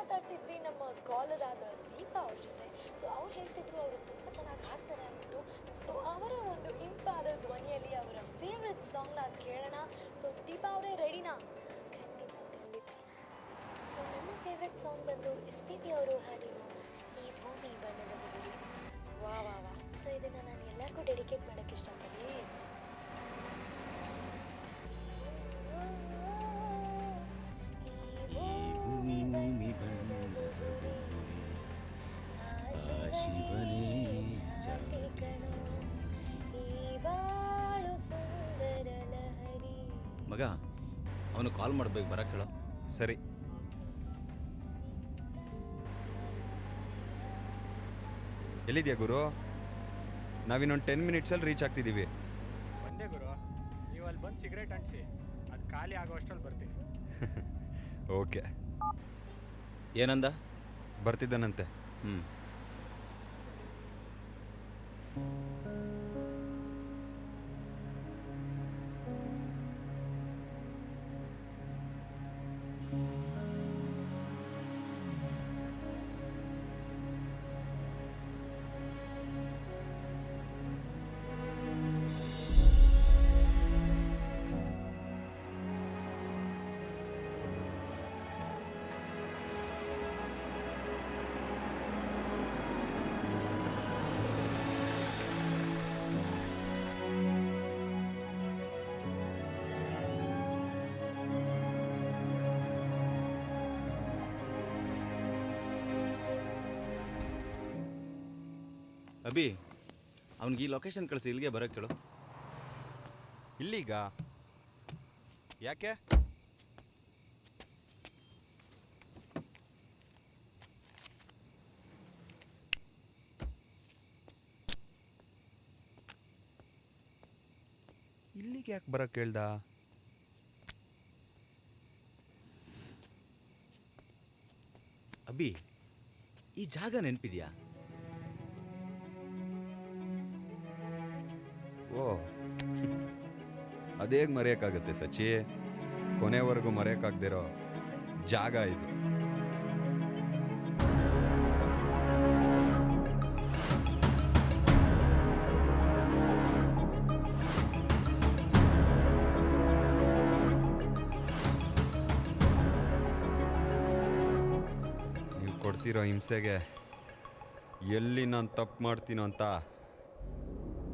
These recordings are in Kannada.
ಮಾತಾಡ್ತಿದ್ವಿ ನಮ್ಮ ಕಾಲರ್ ಆದ ದೀಪಾ ಅವ್ರ ಜೊತೆ. ಸೊ ಅವ್ರು ಹೇಳ್ತಿದ್ರು ಅವರು ತುಂಬ ಚೆನ್ನಾಗಿ ಹಾಡ್ತಾರೆ ಅಂದ್ಬಿಟ್ಟು. ಸೊ ಅವರ ಒಂದು ಇಂಪಾದ ಧ್ವನಿಯಲ್ಲಿ ಅವರ ಫೇವ್ರೆಟ್ ಸಾಂಗ್ನ ಕೇಳೋಣ. ಸೊ ದೀಪಾ ಅವರೇ ರೆಡಿನಾ? ಖಂಡಿತ ಖಂಡಿತ. ಸೊ ನನ್ನ ಫೇವ್ರೆಟ್ ಸಾಂಗ್ ಬಂದು SP ಅವರು ಹಾಡಿರೋ ಈ ಭೂಮಿ ಬಣ್ಣದ ಬಿದಿರು. ವಾ ವಾ ವಾ. ಸೊ ಇದನ್ನು ನಾನು ಎಲ್ಲರಿಗೂ ಡೆಡಿಕೇಟ್ ಮಾಡೋಕ್ಕೆ ಇಷ್ಟಪಡ್ತೀನಿ. ಮಗ, ಅವನು ಕಾಲ್ ಮಾಡ್ಬೇಕು, ಬರಕ್ಕೆ ಹೇಳೋ. ಸರಿ. ಎಲ್ಲಿದ್ಯಾ ಗುರು? ನಾವಿನ್ನೊಂದು 10 ಮಿನಿಟ್ಸಲ್ಲಿ ರೀಚ್ ಆಗ್ತಿದ್ದೀವಿ. ಒಂದೇ ಗುರು, ನೀವು ಅಲ್ಲಿ ಬಂದು ಸಿಗರೇಟ್ ಅಂಟಿಸಿ, ಅದು ಖಾಲಿ ಆಗೋ ಅಷ್ಟರಲ್ಲಿ ಬರ್ತೀನಿ. ಓಕೆ. ಏನಂದ? ಬರ್ತಿದ್ದಾನಂತೆ. ಅಭಿ, ಅವನಿಗೆ ಈ ಲೊಕೇಶನ್ ಕಳಿಸಿ, ಇಲ್ಲಿಗೆ ಬರೋಕ್ಕೆ ಕೇಳು. ಇಲ್ಲಿಗ? ಯಾಕೆ? ಇಲ್ಲಿಗೆ ಯಾಕೆ ಬರೋಕ್ಕೆ ಹೇಳ್ದ? ಅಭಿ, ಈ ಜಾಗ ನೆನಪಿದ್ಯಾ? ಓ, ಅದೇಗೆ ಮರೆಯೋಕ್ಕಾಗತ್ತೆ ಸಚಿ? ಕೊನೆವರೆಗೂ ಮರೆಯೋಕ್ಕಾಗ್ದಿರೋ ಜಾಗ ಇದು. ನೀವು ಕೊಡ್ತಿರೋ ಹಿಂಸೆಗೆ ಎಲ್ಲಿ ನಾನು ತಪ್ಪು ಮಾಡ್ತೀನೋ ಅಂತ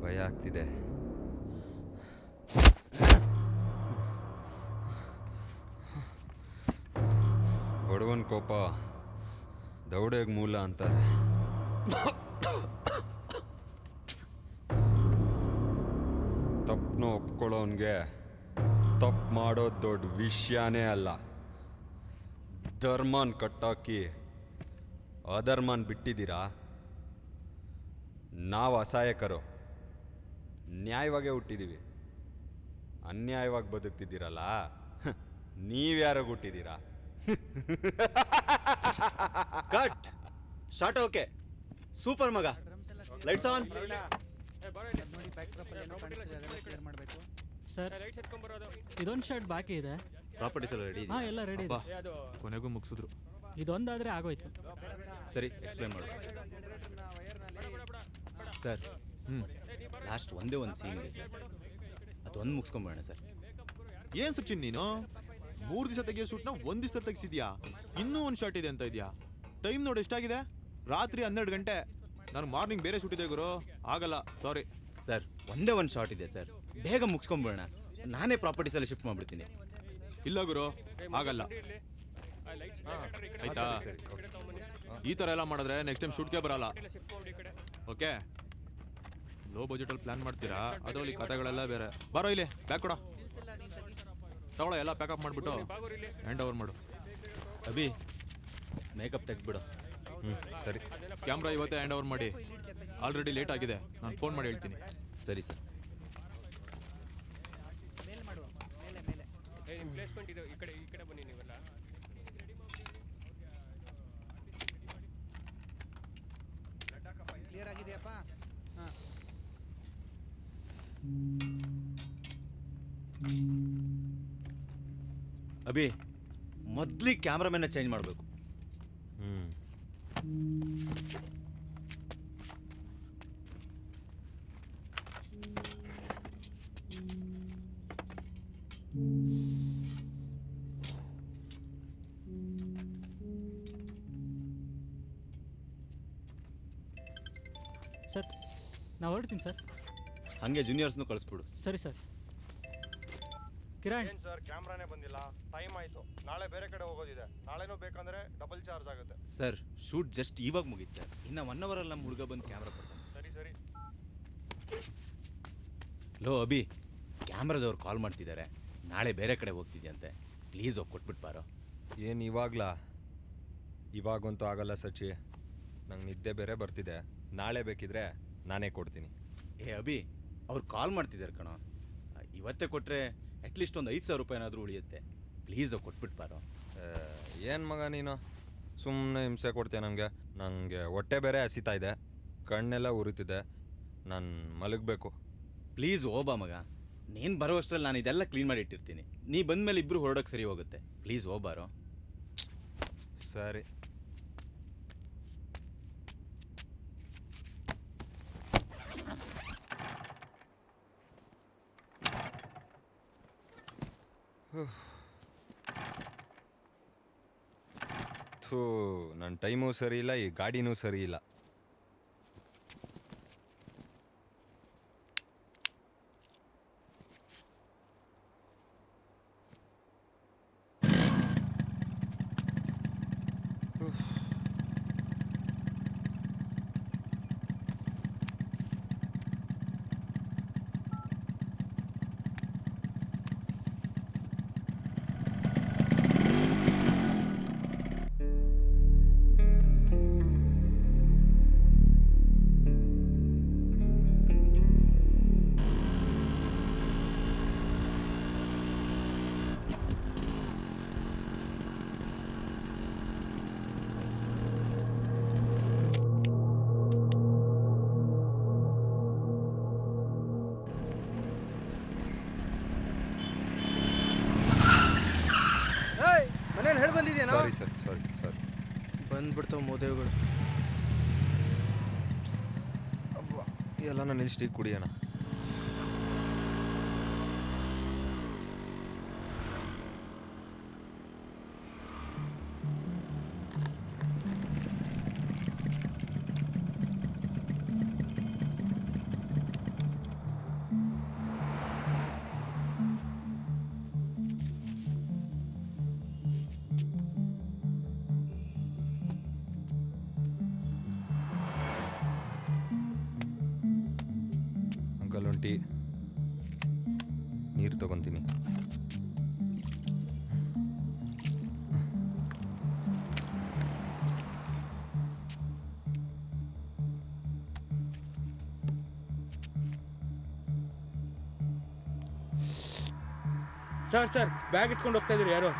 ಭಯ ಆಗ್ತಿದೆ. ಬಡವನ ಕೋಪ ದೌಡೆಗೆ ಮೂಲ ಅಂತಾರೆ. ತಪ್ಪನ್ನ ಒಪ್ಕೊಳ್ಳೋನ್ಗೆ ತಪ್ಪು ಮಾಡೋದು ದೊಡ್ಡ ವಿಷಯನೇ ಅಲ್ಲ. ಧರ್ಮನ್ ಕಟ್ಟಾಕಿ ಅಧರ್ಮನ್ ಬಿಟ್ಟಿದ್ದೀರಾ. ನಾವು ಅಸಹಾಯಕರು, ನ್ಯಾಯವಾಗೇ ಹುಟ್ಟಿದ್ದೀವಿ, ಅನ್ಯಾಯವಾಗಿ ಬದುಕ್ತಿದ್ದೀರಲ್ಲ. ನೀವ್ಯಾರೋ ಹುಟ್ಟಿದ್ದೀರಾ? Cut short. ಓಕೆ, ಸೂಪರ್ ಮಗ. Lights on. ಸರ್ ಇದೊಂದು ಶರ್ಟ್ ಬಾಕಿ ಇದೆ. ಪ್ರಾಪರ್ಟೀಸ್ ಎಲ್ಲ ರೆಡಿ ಹಾಂ ಎಲ್ಲ ರೆಡಿ ಇದೆ. ಕೊನೆಗೂ ಮುಗಿಸಿದ್ರು. ಇದೊಂದಾದರೆ ಆಗೋಯ್ತು. ಸರಿ, ಎಕ್ಸ್ಪ್ಲೇನ್ ಮಾಡು ಸರ್. ಲಾಸ್ಟ್ ಒಂದೇ ಒಂದು ಸೀನ್ ಇದೆ ಸರ್, ಅದೊಂದು ಮುಗಿಸ್ಕೊಂಬೇಡ ಸರ್. ಏನ್ ಸಚಿನ್ ನೀನು 3 ದಿವಸ ತೆಗಿಯೋ ಶೂಟ್ನ 1 ದಿವಸ ತೆಗಿಸಿದ್ಯಾ? ಇನ್ನೂ ಒಂದು ಶಾರ್ಟ್ ಇದೆ ಅಂತ ಇದೆಯಾ? ಟೈಮ್ ನೋಡಿ ಎಷ್ಟಾಗಿದೆ? ರಾತ್ರಿ 12 ಗಂಟೆ. ನಾನು ಮಾರ್ನಿಂಗ್ ಬೇರೆ ಶೂಟ್ ಇದೆ ಗುರು, ಆಗಲ್ಲ, ಸಾರಿ. ಸರ್ ಒಂದೇ ಒಂದು ಶಾರ್ಟ್ ಇದೆ ಸರ್, ಬೇಗ ಮುಗಿಸ್ಕೊಂಬೇಡ. ನಾನೇ ಪ್ರಾಪರ್ಟೀಸಲ್ಲಿ ಶಿಫ್ಟ್ ಮಾಡಿಬಿಡ್ತೀನಿ. ಇಲ್ಲ ಗುರು, ಆಗಲ್ಲ. ಆಯ್ತಾ? ಈ ಥರ ಎಲ್ಲ ಮಾಡಿದ್ರೆ ನೆಕ್ಸ್ಟ್ ಟೈಮ್ ಶೂಟ್ಗೆ ಬರಲ್ಲ. ಓಕೆ, ಲೋ ಬಜೆಟಲ್ಲಿ ಪ್ಲಾನ್ ಮಾಡ್ತೀರಾ, ಅದರಲ್ಲಿ ಕಥೆಗಳೆಲ್ಲ ಬೇರೆ. ಬರೋ ಇಲ್ಲಿ, ಬ್ಯಾಗ್ ಕೊಡ. ತಗೊಳ್ಳೋ, ಎಲ್ಲ ಪ್ಯಾಕಪ್ ಮಾಡಿಬಿಟ್ಟು ಹ್ಯಾಂಡ್ ಓವರ್ ಮಾಡು. ಅಭಿ, ಮೇಕಪ್ ತೆಗ್ದ್ಬಿಡು. ಸರಿ. ಕ್ಯಾಮ್ರಾ ಇವತ್ತೇ ಹ್ಯಾಂಡ್ ಓವರ್ ಮಾಡಿ. ಆಲ್ರೆಡಿ ಲೇಟ್ ಆಗಿದೆ, ನಾನು ಫೋನ್ ಮಾಡಿ ಹೇಳ್ತೀನಿ. ಸರಿ ಸರ್. ಅಭಿ, ಮೊದ್ಲಿಗೆ ಕ್ಯಾಮ್ರಾಮನ್ನ ಚೇಂಜ್ ಮಾಡಬೇಕು. ಸರ್ ನಾವು ಹೊರಡ್ತೀನಿ ಸರ್. ಹಾಗೆ ಜೂನಿಯರ್ಸ್ನು ಕಳಿಸ್ಬಿಡು. ಸರಿ ಸರ್. ಕಿರಣ್ ಏನ್ ಸರ್, ಕ್ಯಾಮ್ರಾನೇ ಬಂದಿಲ್ಲ, ಟೈಮ್ ಆಯ್ತು. ನಾಳೆ ಬೇರೆ ಕಡೆ ಹೋಗೋದಿದೆ. ನಾಳೆನೂ ಬೇಕಂದ್ರೆ ಡಬಲ್ ಚಾರ್ಜ್ ಆಗುತ್ತೆ. ಸರ್ ಶೂಟ್ ಜಸ್ಟ್ ಇವಾಗ ಮುಗೀತು ಸರ್, ಇನ್ನು 1 ಅವರಲ್ಲಿ ನಮ್ಮ ಹುಡುಗ ಬಂದು ಕ್ಯಾಮ್ರಾ ಕೊಡ್ತಾನೆ. ಸರಿ ಸರಿ. ಲೋ ಅಭಿ, ಕ್ಯಾಮ್ರಾದವ್ರು ಕಾಲ್ ಮಾಡ್ತಿದ್ದಾರೆ, ನಾಳೆ ಬೇರೆ ಕಡೆ ಹೋಗ್ತಿದ್ಯಂತೆ. ಪ್ಲೀಸ್ ಹೋಗಿ ಕೊಟ್ಬಿಟ್ಟು ಬಾರೋ. ಏನು ಇವಾಗ್ಲಾ? ಇವಾಗಂತೂ ಆಗಲ್ಲ ಸಚಿ, ನಂಗೆ ನಿದ್ದೆ ಬೇರೆ ಬರ್ತಿದೆ. ನಾಳೆ ಬೇಕಿದ್ರೆ ನಾನೇ ಕೊಡ್ತೀನಿ. ಏ ಅಭಿ, ಅವ್ರು ಕಾಲ್ ಮಾಡ್ತಿದ್ದಾರೆ ಕಣೋ. ಇವತ್ತೇ ಕೊಟ್ಟರೆ ಅಟ್ಲೀಸ್ಟ್ ಒಂದು 5,000 ರೂಪಾಯಿ ಏನಾದರೂ ಉಳಿಯುತ್ತೆ. ಪ್ಲೀಸ್ ಹೋಗಿ ಕೊಟ್ಬಿಟ್ಟು ಬಾರೋ. ಏನು ಮಗ ನೀನು, ಸುಮ್ಮನೆ ಹಿಂಸೆ ಕೊಡ್ತೀಯ ನಮಗೆ. ನನಗೆ ಹೊಟ್ಟೆ ಬೇರೆ ಹಸಿತಾ ಇದೆ, ಕಣ್ಣೆಲ್ಲ ಉರಿತಿದೆ, ನಾನು ಮಲಗಬೇಕು. ಪ್ಲೀಸ್ ಓಬಾ ಮಗ, ನೀನು ಬರೋ ಅಷ್ಟರಲ್ಲಿ ನಾನು ಇದೆಲ್ಲ ಕ್ಲೀನ್ ಮಾಡಿ ಇಟ್ಟಿರ್ತೀನಿ. ನೀ ಬಂದಮೇಲೆ ಇಬ್ಬರು ಹೊರಡೋಕೆ ಸರಿ ಹೋಗುತ್ತೆ. ಪ್ಲೀಸ್ ಓಬಾರೋ. ಸರಿ. ಥೂ, ನನ್ನ ಟೈಮೂ ಸರಿ ಇಲ್ಲ, ಈ ಗಾಡಿನೂ ಸರಿ ಇಲ್ಲ. ಮನೇಲಿ ಹೇಳಿ ಬಂದಿದ್ದೇನೋ. ಸಾರಿ ಸರ್, ಸಾರಿ ಸಾರಿ. ಬಂದ್ಬಿಡ್ತಾವ ಮೋದೇವ್ಗಳು. ಎಲ್ಲ ನಾನು ಇಷ್ಟು ಈಗ ಕುಡಿಯೋಣ. ಟೀ ನೀರು ತಗೊತೀನಿ. ಸರ್ ಬ್ಯಾಗ್ ಇಟ್ಕೊಂಡು ಹೋಗ್ತಾ ಇದ್ದೀರಿ ಯಾರು?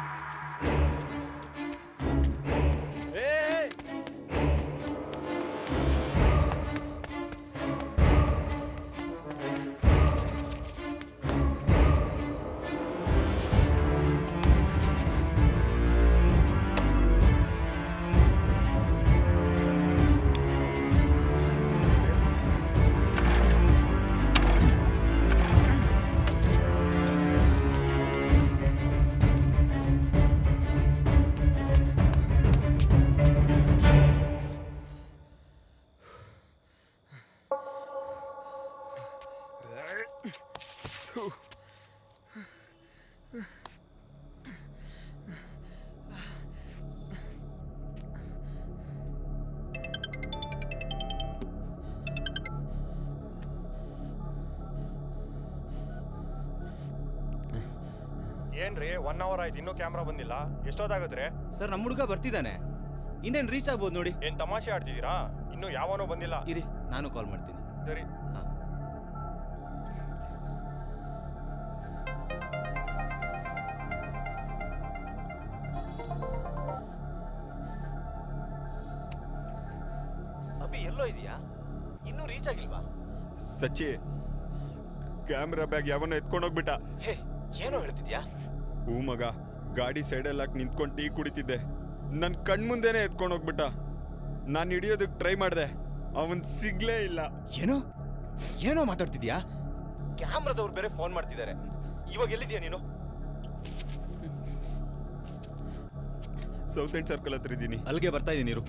ಏನ್ರಿ 1 ಅವರ್ ಆಯ್ತು ಇನ್ನೂ ಕ್ಯಾಮ್ರಾ ಬಂದಿಲ್ಲ, ಎಷ್ಟೊತ್ತಾಗತ್ರಿ? ಸರ್ ನಮ್ಮ ಹುಡುಗ ಬರ್ತಿದ್ದಾನೆ, ಇನ್ನೇನು ರೀಚ್ ಆಗ್ಬೋದು ನೋಡಿ. ಏನ್ ತಮಾಷೆ ಆಡ್ತಿದ್ದೀರಾ? ಇನ್ನೂ ಯಾವನೂ ಬಂದಿಲ್ಲ. ಇರಿ ನಾನು ಕಾಲ್ ಮಾಡ್ತೀನಿ. ಸರಿ. ಹಾಂ. ಅಭಿ ಎಲ್ಲೋ ಇದೆಯಾ? ಇನ್ನೂ ರೀಚ್ ಆಗಿಲ್ವಾ? ಸಚ್ಚಿ, ಕ್ಯಾಮ್ರಾ ಬ್ಯಾಗ್ ಯಾವನ್ನ ಎತ್ಕೊಂಡೋಗ್ಬಿಟ್ಟ. ಹೇ, ಏನೋ ಹೇಳ್ತಿದ್ಯಾ? ಹೂ ಮಗ, ಗಾಡಿ ಸೈಡಲ್ಲಿ ಹಾಕಿ ನಿಂತ್ಕೊಂಡು ಟೀ ಕುಡಿತಿದ್ದೆ, ನನ್ನ ಕಣ್ಮುಂದೆನೇ ಎತ್ಕೊಂಡೋಗ್ಬಿಟ್ಟ. ನಾನು ಹಿಡಿಯೋದಕ್ಕೆ ಟ್ರೈ ಮಾಡಿದೆ, ಅವನ್ ಸಿಗ್ಲೇ ಇಲ್ಲ. ಏನೋ ಏನೋ ಮಾತಾಡ್ತಿದ್ಯಾ? ಕ್ಯಾಮ್ರಾದವ್ರು ಬೇರೆ ಫೋನ್ ಮಾಡ್ತಿದ್ದಾರೆ. ಇವಾಗ ಎಲ್ಲಿದ್ಯಾ ನೀನು? ಸೌತ್ ಎಂಡ್ ಸರ್ಕಲ್ ಹತ್ರ ಇದ್ದೀನಿ. ಅಲ್ಲಿಗೆ ಬರ್ತಾ ಇದ್ದೀನಿ ನೀರು.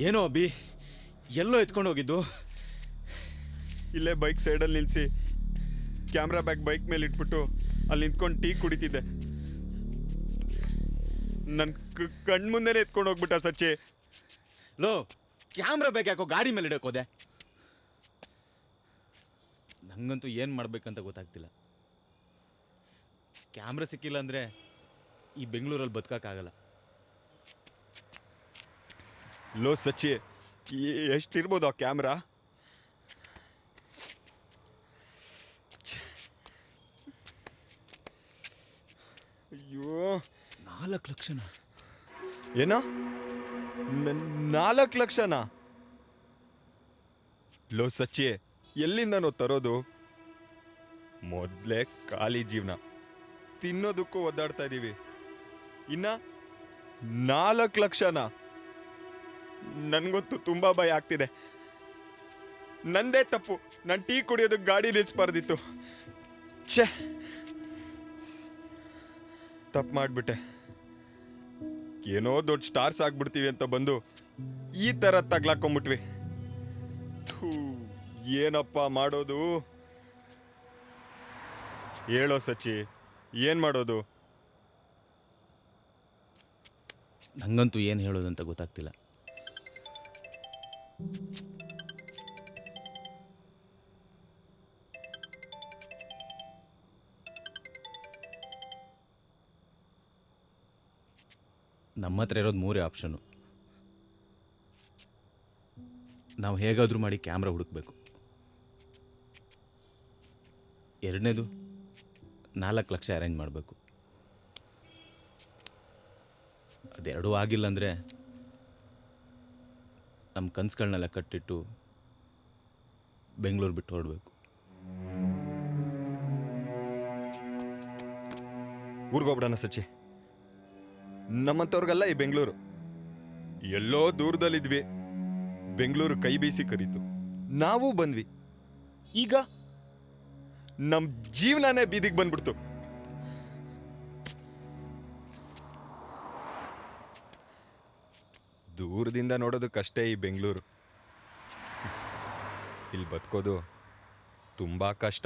ಏನೋ ಅಭಿ, ಎಲ್ಲೋ ಎತ್ಕೊಂಡು ಹೋಗಿದ್ದು? ಇಲ್ಲೇ ಬೈಕ್ ಸೈಡಲ್ಲಿ ನಿಲ್ಲಿಸಿ ಕ್ಯಾಮ್ರಾ ಬ್ಯಾಗ್ ಬೈಕ್ ಮೇಲೆ ಇಟ್ಬಿಟ್ಟು ಅಲ್ಲಿ ನಿಂತ್ಕೊಂಡು ಟೀ ಕುಡಿತಿದ್ದೆ. ನನ್ನ ಕಣ್ಮುಂದೆನೇ ಎತ್ಕೊಂಡು ಹೋಗ್ಬಿಟ್ಟ ಸಚ್ಚಿ. ಲೋ, ಕ್ಯಾಮ್ರಾ ಬ್ಯಾಗ್ ಯಾಕೋ ಗಾಡಿ ಮೇಲೆ ಇಡೋಕೋದೆ? ನಂಗಂತೂ ಏನು ಮಾಡ್ಬೇಕಂತ ಗೊತ್ತಾಗ್ತಿಲ್ಲ. ಕ್ಯಾಮ್ರಾ ಸಿಕ್ಕಿಲ್ಲ ಅಂದರೆ ಈ ಬೆಂಗಳೂರಲ್ಲಿ ಬದುಕೋಕ್ಕಾಗಲ್ಲ. ಲೋ ಸಚ್ಚಿ, ಎಷ್ಟಿರ್ಬೋದು ಆ ಕ್ಯಾಮ್ರಾ? ಅಯ್ಯೋ, 4 ಲಕ್ಷನಾ? ಏನೋ 4 ಲಕ್ಷನಾ? ಲೋ ಸಚ್ಚಿ, ಎಲ್ಲಿಂದನೋ ತರೋದು? ಮೊದಲೇ ಖಾಲಿ ಜೀವನ, ತಿನ್ನೋದಕ್ಕೂ ಒದ್ದಾಡ್ತಾ ಇದ್ದೀವಿ, ಇನ್ನ 4 ಲಕ್ಷನಾ? ನನಗಂತೂ ತುಂಬಾ ಭಯ ಆಗ್ತಿದೆ. ನಂದೇ ತಪ್ಪು, ನಾನು ಟೀ ಕುಡಿಯೋದಕ್ಕೆ ಗಾಡಿ ನಿಲ್ಲಿಸ್ಬಾರ್ದಿತ್ತು. ಛೇ, ತಪ್ಪು ಮಾಡಿಬಿಟ್ಟೆ. ಏನೋ ದೊಡ್ಡ ಸ್ಟಾರ್ಸ್ ಆಗ್ಬಿಡ್ತೀವಿ ಅಂತ ಬಂದು ಈ ಥರ ತಗ್ಲಾಕೊಂಬಿಟ್ವಿ. ಥೂ, ಏನಪ್ಪ ಮಾಡೋದು? ಹೇಳೋ ಸಚ್ಚಿ, ಏನು ಮಾಡೋದು? ನಂಗಂತೂ ಏನು ಹೇಳೋದಂತ ಗೊತ್ತಾಗ್ತಿಲ್ಲ. ನಮ್ಮ ಹತ್ರ ಇರೋದು 3 ಆಪ್ಷನು. ನಾವು ಹೇಗಾದರೂ ಮಾಡಿ ಕ್ಯಾಮ್ರಾ ಹುಡುಕ್ಬೇಕು. ಎರಡನೇದು 4 ಲಕ್ಷ ಅರೇಂಜ್ ಮಾಡಬೇಕು. ಅದೆರಡೂ ಆಗಿಲ್ಲ ಅಂದರೆ ನಮ್ಮ ಕನಸುಗಳನ್ನೆಲ್ಲ ಕಟ್ಟಿಟ್ಟು ಬೆಂಗಳೂರು ಬಿಟ್ಟು ಹೊರಡಬೇಕು. ಊರಿಗೋಗ್ಬಿಡೋಣ ಸಚ್ಚಿ. ನಮ್ಮಂಥವ್ರಿಗೆಲ್ಲ ಈ ಬೆಂಗಳೂರು. ಎಲ್ಲೋ ದೂರದಲ್ಲಿದ್ವಿ, ಬೆಂಗಳೂರು ಕೈ ಬೀಸಿ ಕರೀತು, ನಾವು ಬಂದ್ವಿ. ಈಗ ನಮ್ಮ ಜೀವನನೇ ಬೀದಿಗೆ ಬಂದ್ಬಿಡ್ತು. ದೂರದಿಂದ ನೋಡೋದಕ್ಕಷ್ಟೇ ಈ ಬೆಂಗಳೂರು. ಇಲ್ಲಿ ಬದುಕೋದು ತುಂಬಾ ಕಷ್ಟ.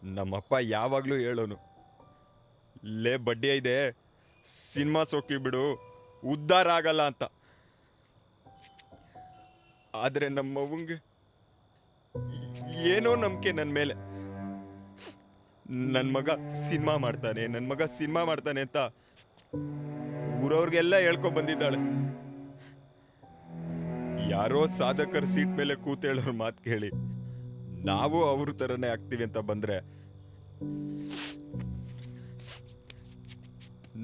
ನಮ್ಮಪ್ಪ ಯಾವಾಗಲೂ ಹೇಳೋನು, ಲೇ ಬಡ್ಡಿ ಇದೆ, ಸಿನಿಮಾ ಸೋಕಿ ಬಿಡು, ಉದ್ಧಾರ ಆಗಲ್ಲ ಅಂತ. ಆದರೆ ನಮ್ಮವ್ವಂಗೆ ಏನೋ ನಂಬಿಕೆ ನನ್ನ ಮೇಲೆ. ನನ್ನ ಮಗ ಸಿನಿಮಾ ಮಾಡ್ತಾನೆ ಅಂತ ಊರವ್ರಿಗೆಲ್ಲ ಹೇಳ್ಕೊ ಬಂದಿದ್ದಾಳೆ. ಯಾರೋ ಸಾಧಕರ ಸೀಟ್ ಮೇಲೆ ಕೂತೇಳೋರ್ ಮಾತು ಕೇಳಿ ನಾವು ಅವ್ರ ಥರನೇ ಆಗ್ತೀವಿ ಅಂತ ಬಂದ್ರೆ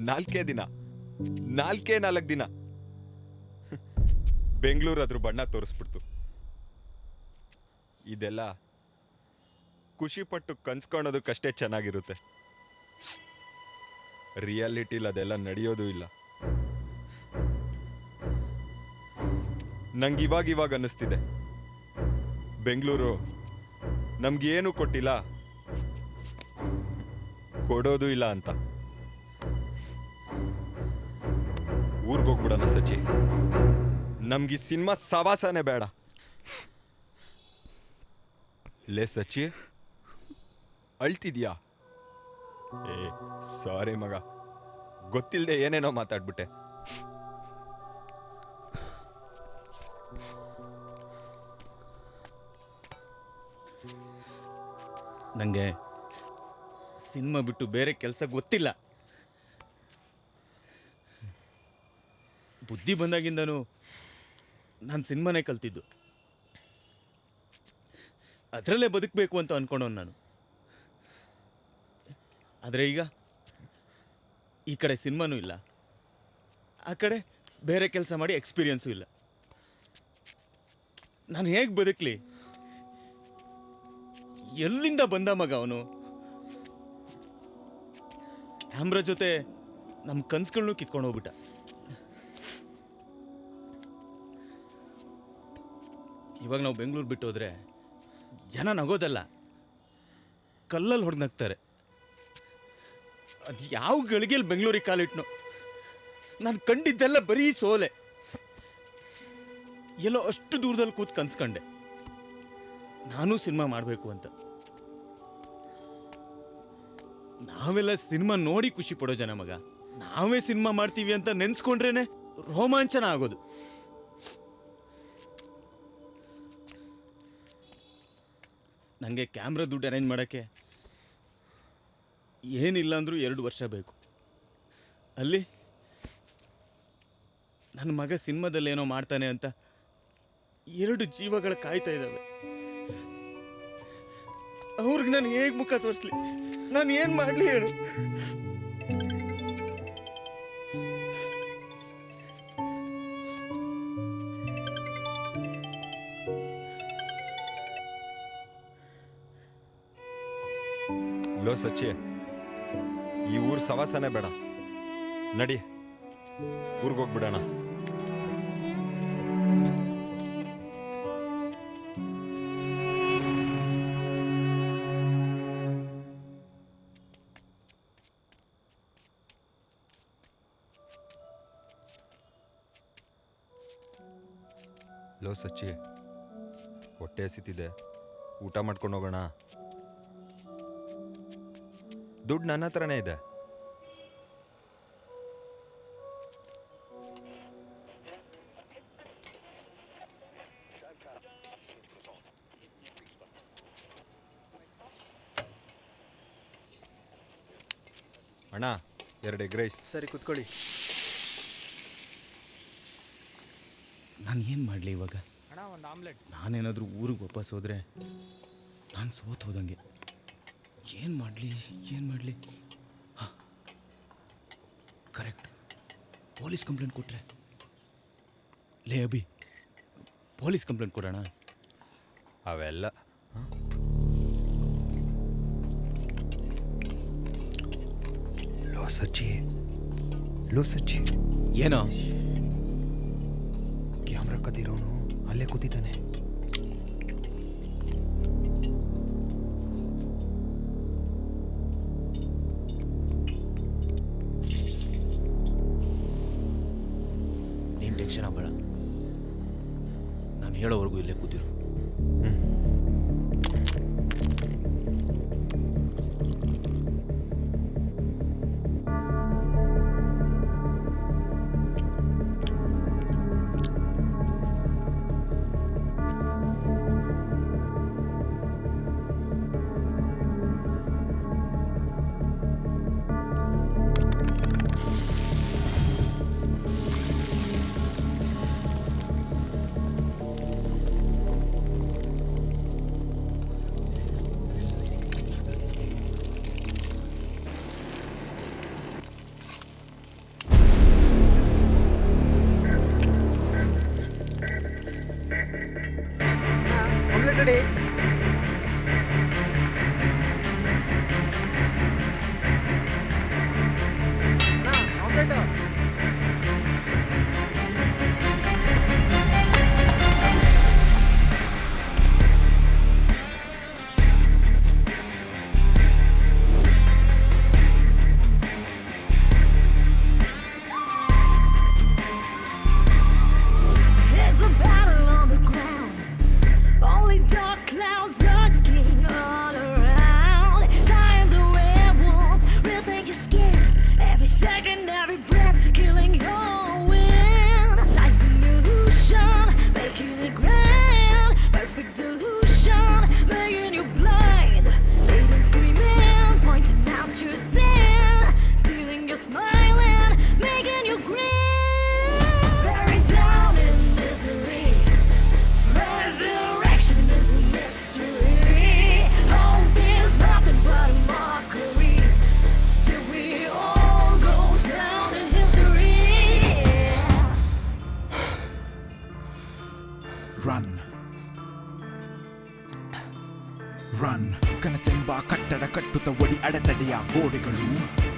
4 ದಿನ ಬೆಂಗಳೂರು ಅದ್ರ ಬಣ್ಣ ತೋರಿಸ್ಬಿಡ್ತು. ಇದೆಲ್ಲ ಖುಷಿಪಟ್ಟು ಕನ್ಸ್ಕೊಳೋದಕ್ಕಷ್ಟೇ ಚೆನ್ನಾಗಿರುತ್ತೆ. ರಿಯಾಲಿಟಿಲಿ ಅದೆಲ್ಲ ನಡೆಯೋದು ಇಲ್ಲ. ನಂಗೆ ಇವಾಗ ಅನ್ನಿಸ್ತಿದೆ, ಬೆಂಗಳೂರು ನಮ್ಗೇನು ಕೊಟ್ಟಿಲ್ಲ, ಕೊಡೋದು ಇಲ್ಲ ಅಂತ. ಊರ್ಗೋಗ್ಬಿಡೋಣ ಸಚ್ಚಿ, ನಮ್ಗೆ ಸಿನಿಮಾ ಸವಾಸನೆ ಬೇಡ. ಲೇ ಸಚ್ಚಿ, ಅಳ್ತಿದ್ಯಾ? ಸಾರಿ ಮಗ, ಗೊತ್ತಿಲ್ಲದೆ ಏನೇನೋ ಮಾತಾಡ್ಬಿಟ್ಟೆ. ನನಗೆ ಸಿನಿಮಾ ಬಿಟ್ಟು ಬೇರೆ ಕೆಲಸ ಗೊತ್ತಿಲ್ಲ. ಬುದ್ಧಿ ಬಂದಾಗಿಂದನೂ ನಾನು ಸಿನಿಮಾನೇ ಕಲ್ತಿದ್ದು. ಅದರಲ್ಲೇ ಬದುಕಬೇಕು ಅಂತ ಅಂದ್ಕೊಂಡವನು ನಾನು. ಆದರೆ ಈಗ ಈ ಕಡೆ ಸಿನಿಮಾನೂ ಇಲ್ಲ, ಆ ಕಡೆ ಬೇರೆ ಕೆಲಸ ಮಾಡಿ ಎಕ್ಸ್ಪೀರಿಯನ್ಸು ಇಲ್ಲ. ನಾನು ಹೇಗೆ ಬದುಕಲಿ? ಎಲ್ಲಿಂದ ಬಂದ ಮಗ ಅವನು? ಕ್ಯಾಮ್ರಾ ಜೊತೆ ನಮ್ಮ ಕನ್ಸುಗಳನ್ನು ಕಿತ್ಕೊಂಡು ಹೋಗ್ಬಿಟ್ಟ. ಇವಾಗ ನಾವು ಬೆಂಗಳೂರು ಬಿಟ್ಟು ಹೋದ್ರೆ ಜನ ನಗೋದಲ್ಲ, ಕಲ್ಲಲ್ಲಿ ಹೊಡೆದು ನಗ್ತಾರೆ. ಅದು ಯಾವ ಗಳಿಗೆಯಲ್ಲಿ ಬೆಂಗಳೂರಿಗೆ ಕಾಲಿಟ್ನೋ, ನಾನು ಕಂಡಿದ್ದೆಲ್ಲ ಬರೀ ಸೋಲೆ. ಎಲ್ಲೋ ಅಷ್ಟು ದೂರದಲ್ಲಿ ಕೂತ್ ಕನ್ಸ್ಕೊಂಡೆ ನಾನು ಸಿನಿಮಾ ಮಾಡಬೇಕು ಅಂತ. ನಾವೆಲ್ಲ ಸಿನಿಮಾ ನೋಡಿ ಖುಷಿ ಪಡೋ ಜನ ಮಗ. ನಾವೇ ಸಿನಿಮಾ ಮಾಡ್ತೀವಿ ಅಂತ ನೆನ್ಸ್ಕೊಂಡ್ರೇನೆ ರೋಮಾಂಚನ ಆಗೋದು. ನನಗೆ ಕ್ಯಾಮ್ರಾ ದುಡ್ಡು ಅರೇಂಜ್ ಮಾಡೋಕ್ಕೆ ಏನಿಲ್ಲ ಅಂದರೂ 2 ವರ್ಷ ಬೇಕು. ಅಲ್ಲಿ ನನ್ನ ಮಗ ಸಿನಿಮಾದಲ್ಲೇನೋ ಮಾಡ್ತಾನೆ ಅಂತ 2 ಜೀವಗಳು ಕಾಯ್ತಾ ಇದ್ದಾವೆ. ಅವ್ರಿಗೆ ನಾನು ಹೇಗೆ ಮುಖ ತೋರಿಸ್ಲಿ? ನಾನು ಏನು ಮಾಡಲಿ ಹೇಳು? ಲೋ ಸಚ್ಚಿ, ಈ ಊರು ಸವಾಸನೆ ಬೇಡ, ನಡಿ ಊರಿಗೋಗ್ಬಿಡೋಣ. ಲೋ ಸಚ್ಚಿ, ಹೊಟ್ಟೆ ಹಸಿತಿದೆ, ಊಟ ಮಾಡ್ಕೊಂಡು ಹೋಗೋಣ. ದುಡ್ಡು ನನ್ನ ಹತ್ರನೇ ಇದೆ. ಅಣ್ಣ, 2 ಎಗ್ ರೈಸ್. ಸರಿ, ಕುತ್ಕೊಳ್ಳಿ. ನಾನು ಏನು ಮಾಡಲಿ ಇವಾಗ? ಅಣ್ಣ ಒಂದು ಆಮ್ಲೆಟ್. ನಾನೇನಾದರೂ ಊರಿಗೆ ವಾಪಸ್ ಹೋದರೆ ನಾನು ಸೋತು ಹೋದಂಗೆ. ಏನು ಮಾಡಲಿ? ಕರೆಕ್ಟ್, ಪೊಲೀಸ್ ಕಂಪ್ಲೇಂಟ್ ಕೊಟ್ಟರೆ. ಲೇ ಅಭಿ, ಪೊಲೀಸ್ ಕಂಪ್ಲೇಂಟ್ ಕೊಡೋಣ. ಅವೆಲ್ಲ ಲೋ ಸಚ್ಚಿ ಏನೋ ಕ್ಯಾಮ್ರಾ ಕದ್ದಿರೋನು ಅಲ್ಲೇ ಕೂತಿದ್ದಾನೆ. ತಕ್ಷಣ ಬೇಡ, ನಾನು ಹೇಳೋವರೆಗೂ ಇಲ್ಲೇ ಕೂತಿರು. Omelette ready. Omelette It's a battle on the ground. Only dark clouds lurking all around. Time's a werewolf, ripping your skin. Every second, every breath, killing your wind. Life's an illusion, making it grand. Perfect delusion, making you blind. Satan screaming, pointing out your sin. Stealing your smile and making you grin. Buried down in misery. Resurrection is a mystery. Hope is nothing but a mockery. Till we all go down in history. Run run ಕನಸೆಂಬ ಕಟ್ಟಡ ಕಟ್ಟುತ್ತ ಒಡಿ ಅಡೆತಡೆಯ ಗೋಡೆಗಳು,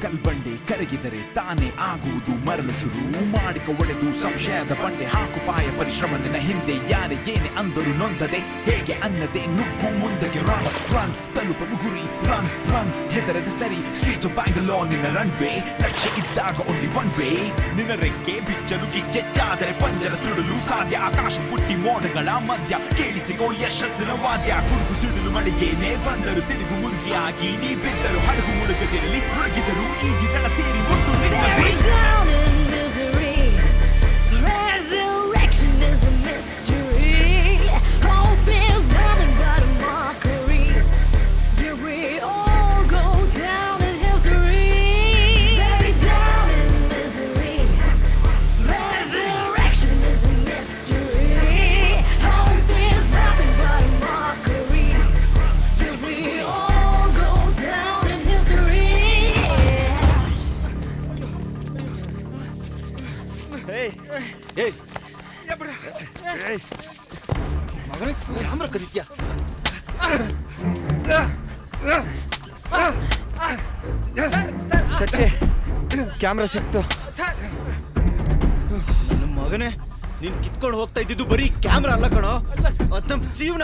ಕಲ್ಬಂಡೆ ಕರಗಿದರೆ ತಾನೇ ಆಗುವುದು ಮರಳು ಶುರು. ಮಾಡಿಕ ಒಡೆದು ಸಂಶಯದ ಬಂಡೆ ಹಾಕು ಪಾಯ ಪರಿಶ್ರಮ ನಿನ್ನ ಹಿಂದೆ. ಯಾರೇ ಏನೇ ಅಂದರು ನೊಂದದೆ ಹೇಗೆ ಅನ್ನದೆ ನುಗ್ಗು ಮುಂದಕ್ಕೆ. ರನ್ ರನ್ ತಲುಪಲು ಗುರಿ. ರನ್ ರನ್ ಹೆದರದ ಸರಿ. ಸ್ಟ್ರೀಟ್ ಬ್ಯಾಂಗಲೋರ್ ನಿನ್ನ ರನ್ ವೇ. ಲಕ್ಷ್ಯ ಇದ್ದಾಗ ಓನ್ಲಿ ಒನ್ ವೇ. ನಿನ್ನ ರೆಕ್ಕೆ ಬಿಚ್ಚಲು ಕಿಚ್ಚೆಚ್ಚಾದರೆ ಪಂಜರ ಸುಡಲು ಸಾಧ್ಯ. ಆಕಾಶ ಪುಟ್ಟಿ ಮೋಡಗಳ ಮಧ್ಯ ಕೇಳಿಸಿಕೋ ಯಶಸ್ಸಿನ ವಾದ್ಯ. ಗುಡುಗು ಸಿಡಿಲು ಮಳೆಗೇನೆ ಬಂದರು ತಿರುಗು ಮುರುಗಿಯಾಗಿ ನೀ ಬಿದ್ದರು. ಹಡಗು ಮುಳುಗದಿರಲಿ ಮುಳುಗಿದರು ಈಜಿ ದಡ ಸೇರಿ ಒಟ್ಟು ನಿನ್ನ Buried down in misery. Resurrection is a mystery. Hope is nothing but a mockery. Here we all go down in history. Buried down in misery. Resurrection is a mystery. Hope is nothing but a mockery. Here we all go down in history. ಏಯ್ ಮಗನೇ, ಕ್ಯಾಮ್ರಾ ಕದೀತ್ಯಾ? ಸಚ್ಚೆ ಕ್ಯಾಮ್ರಾ ಸಿಕ್ತು. ನನ್ನ ಮಗನೇ, ನೀನ್ ಕಿತ್ಕೊಂಡು ಹೋಗ್ತಾ ಇದ್ದಿದ್ದು ಬರೀ ಕ್ಯಾಮ್ರಾ ಅಲ್ಲ ಕಣೋ, ಅದ್ ನಮ್ ಜೀವನ.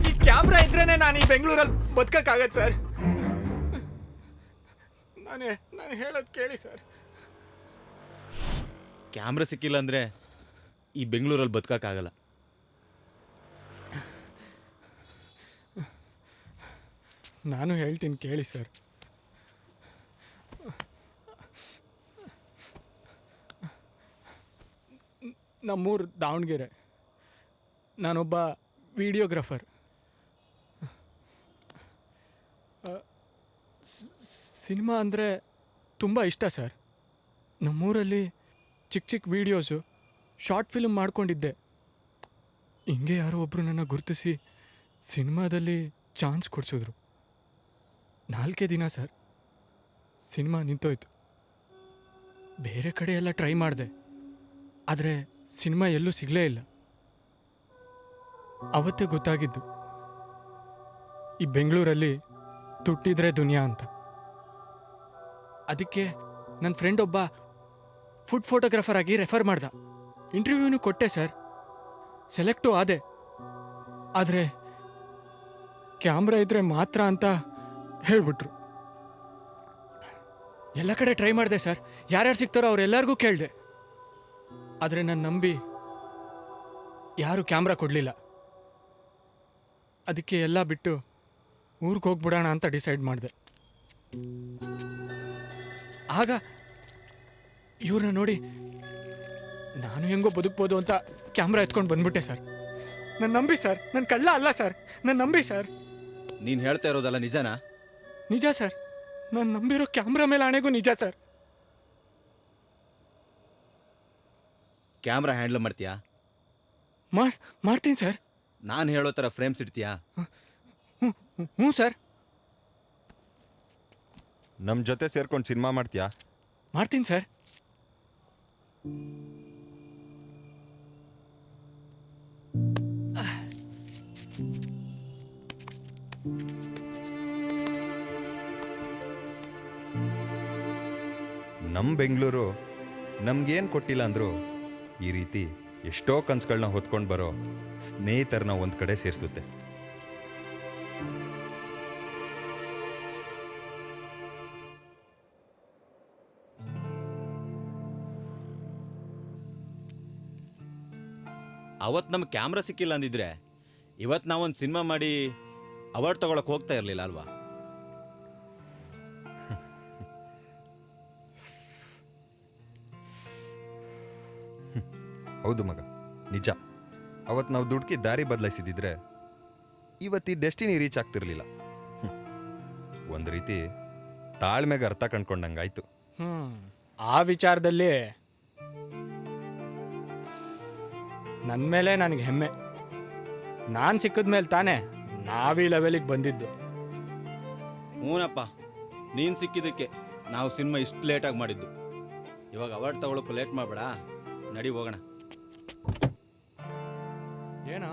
ಈ ಕ್ಯಾಮ್ರಾ ಇದ್ರೇನೆ ನಾನು ಈ ಬೆಂಗಳೂರಲ್ಲಿ ಬದುಕಕ್ಕಾಗತ್ತೆ ಸರ್. ನಾನು ಹೇಳೋದು ಕೇಳಿ ಸರ್. ಕ್ಯಾಮ್ರಾ ಸಿಕ್ಕಿಲ್ಲ ಅಂದ್ರೆ ಈ ಬೆಂಗಳೂರಲ್ಲಿ ಬದುಕಕ್ಕಾಗಲ್ಲ. ನಾನು ಹೇಳ್ತೀನಿ ಕೇಳಿ ಸರ್. ನಮ್ಮೂರು ದಾವಣಗೆರೆ. ನಾನೊಬ್ಬ ವಿಡಿಯೋಗ್ರಾಫರ್. ಸಿನಿಮಾ ಅಂದರೆ ತುಂಬ ಇಷ್ಟ ಸರ್. ನಮ್ಮೂರಲ್ಲಿ ಚಿಕ್ಕ ಚಿಕ್ಕ ವೀಡಿಯೋಸು, ಶಾರ್ಟ್ ಫಿಲ್ಮ್ ಮಾಡ್ಕೊಂಡಿದ್ದೆ. ಹಿಂಗೆ ಯಾರೋ ಒಬ್ಬರು ನನ್ನ ಗುರುತಿಸಿ ಸಿನಿಮಾದಲ್ಲಿ ಚಾನ್ಸ್ ಕೊಡಿಸಿದ್ರು. 4 ದಿನ ಸರ್ ಸಿನಿಮಾ ನಿಂತೋಯ್ತು. ಬೇರೆ ಕಡೆ ಎಲ್ಲ ಟ್ರೈ ಮಾಡಿದೆ, ಆದರೆ ಸಿನಿಮಾ ಎಲ್ಲೂ ಸಿಗಲೇ ಇಲ್ಲ. ಅವತ್ತೇ ಗೊತ್ತಾಗಿದ್ದು ಈ ಬೆಂಗಳೂರಲ್ಲಿ ದುಡ್ಡಿದ್ರೆ ದುನಿಯಾ ಅಂತ. ಅದಕ್ಕೆ ನನ್ನ ಫ್ರೆಂಡ್ ಒಬ್ಬ ಫುಡ್ ಫೋಟೋಗ್ರಾಫರ್ ಆಗಿ ರೆಫರ್ ಮಾಡ್ದ. ಇಂಟರ್ವ್ಯೂನು ಕೊಟ್ಟೆ ಸರ್, ಸೆಲೆಕ್ಟು ಆದೆ. ಆದರೆ ಕ್ಯಾಮ್ರಾ ಇದ್ರೆ ಮಾತ್ರ ಅಂತ ಹೇಳ್ಬಿಟ್ರು. ಎಲ್ಲ ಕಡೆ ಟ್ರೈ ಮಾಡಿದೆ ಸರ್, ಯಾರ್ಯಾರು ಸಿಗ್ತಾರೋ ಅವರೆಲ್ಲರಿಗೂ ಕೇಳಿದೆ. ಆದರೆ ನಾನು ನಂಬಿ ಯಾರೂ ಕ್ಯಾಮ್ರಾ ಕೊಡಲಿಲ್ಲ. ಅದಕ್ಕೆ ಎಲ್ಲ ಬಿಟ್ಟು ಊರಿಗೆ ಹೋಗ್ಬಿಡೋಣ ಅಂತ ಡಿಸೈಡ್ ಮಾಡಿದೆ. ಆಗ ಇವ್ರನ್ನ ನೋಡಿ ನಾನು ಹೆಂಗೋ ಬದುಕ್ಬೋದು ಅಂತ ಕ್ಯಾಮ್ರಾ ಎತ್ಕೊಂಡು ಬಂದ್ಬಿಟ್ಟೆ ಸರ್. ನಾನು ನಂಬಿ ಸರ್, ನನ್ನ ಕಳ್ಳ ಅಲ್ಲ ಸರ್, ನಾನು ನಂಬಿ ಸರ್. ನೀನು ಹೇಳ್ತಾ ಇರೋದಲ್ಲ ನಿಜನಾ? ನಿಜ ಸರ್, ನಾನು ನಂಬಿರೋ ಕ್ಯಾಮ್ರಾ ಮೇಲೆ ಆಣೆಗೂ ನಿಜ ಸರ್. ಕ್ಯಾಮ್ರಾ ಹ್ಯಾಂಡಲ್ ಮಾಡ್ತೀಯಾ? ಮಾಡ್ತೀನಿ ಸರ್. ನಾನು ಹೇಳೋ ಥರ ಫ್ರೇಮ್ಸ್ ಇಡ್ತೀಯಾ? ಹ್ಞೂ ಸರ್, ನಮ್ಮ ಜೊತೆ ಸೇರ್ಕೊಂಡು ಸಿನಿಮಾ ಮಾಡ್ತೀಯಾ? ಮಾಡ್ತೀನಿ ಸರ್. ನಮ್ಮ ಬೆಂಗಳೂರು ನಮ್ಗೇನು ಕೊಟ್ಟಿಲ್ಲ ಅಂದರೂ ಈ ರೀತಿ ಎಷ್ಟೋ ಕನಸುಗಳನ್ನ ಹೊತ್ಕೊಂಡು ಬರೋ ಸ್ನೇಹಿತರನ್ನ ಒಂದು ಕಡೆ ಸೇರಿಸುತ್ತೆ. ಅವತ್ತು ನಮ್ಗೆ ಕ್ಯಾಮ್ರಾ ಸಿಕ್ಕಿಲ್ಲ ಅಂದಿದ್ರೆ ಇವತ್ತು ನಾವೊಂದು ಸಿನಿಮಾ ಮಾಡಿ ಅವಾರ್ಡ್ ತಗೊಳಕ್ಕೆ ಹೋಗ್ತಾ ಇರಲಿಲ್ಲ ಅಲ್ವಾ? ಹೌದು ಮಗ, ನಿಜ. ಅವತ್ತು ನಾವು ದುಡ್ಕಿ ದಾರಿ ಬದಲಾಯಿಸಿದ್ರೆ ಇವತ್ತು ಈ ಡೆಸ್ಟಿನಿ ರೀಚ್ ಆಗ್ತಿರ್ಲಿಲ್ಲ. ಒಂದು ರೀತಿ ತಾಳ್ಮೆಗೆ ಅರ್ಥ ಕಂಡ್ಕೊಂಡಂಗಾಯ್ತು. ಆ ವಿಚಾರದಲ್ಲಿ ನನ್ನ ಮೇಲೆ ನನಗೆ ಹೆಮ್ಮೆ. ನಾನು ಸಿಕ್ಕಿದ ಮೇಲೆ ತಾನೇ ನಾವೀ ಲೆವೆಲಿಗೆ ಬಂದಿದ್ದು. ಹ್ಞೂನಪ್ಪ, ನೀನು ಸಿಕ್ಕಿದ್ದಕ್ಕೆ ನಾವು ಸಿನಿಮಾ ಇಷ್ಟು ಲೇಟಾಗಿ ಮಾಡಿದ್ದು. ಇವಾಗ ಅವಾರ್ಡ್ ತಗೊಳಕ್ಕೂ ಲೇಟ್ ಮಾಡಬೇಡ, ನಡಿ ಹೋಗೋಣ. ಏನೋ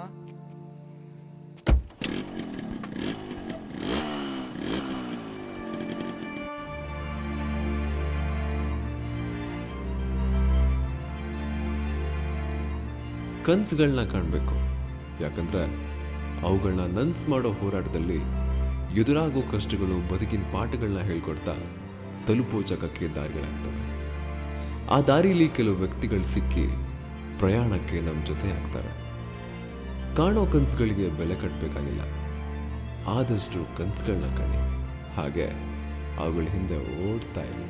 ಕನಸುಗಳನ್ನ ಕಾಣಬೇಕು. ಯಾಕಂದರೆ ಅವುಗಳನ್ನ ನನ್ಸು ಮಾಡೋ ಹೋರಾಟದಲ್ಲಿ ಎದುರಾಗೋ ಕಷ್ಟಗಳು ಬದುಕಿನ ಪಾಠಗಳನ್ನ ಹೇಳ್ಕೊಡ್ತಾ ತಲುಪೋ ಜಗಕ್ಕೆ ದಾರಿಗಳಾಗ್ತವೆ. ಆ ದಾರಿಲಿ ಕೆಲವು ವ್ಯಕ್ತಿಗಳು ಸಿಕ್ಕಿ ಪ್ರಯಾಣಕ್ಕೆ ನಮ್ಮ ಜೊತೆ ಆಗ್ತಾರೆ. ಕಾಣೋ ಕನಸುಗಳಿಗೆ ಬೆಲೆ ಕಟ್ಟಬೇಕಾಗಿಲ್ಲ, ಆದಷ್ಟು ಕನಸುಗಳನ್ನ ಕಾಣಿ, ಹಾಗೆ ಅವುಗಳ ಹಿಂದೆ ಓಡ್ತಾ ಇರಿ.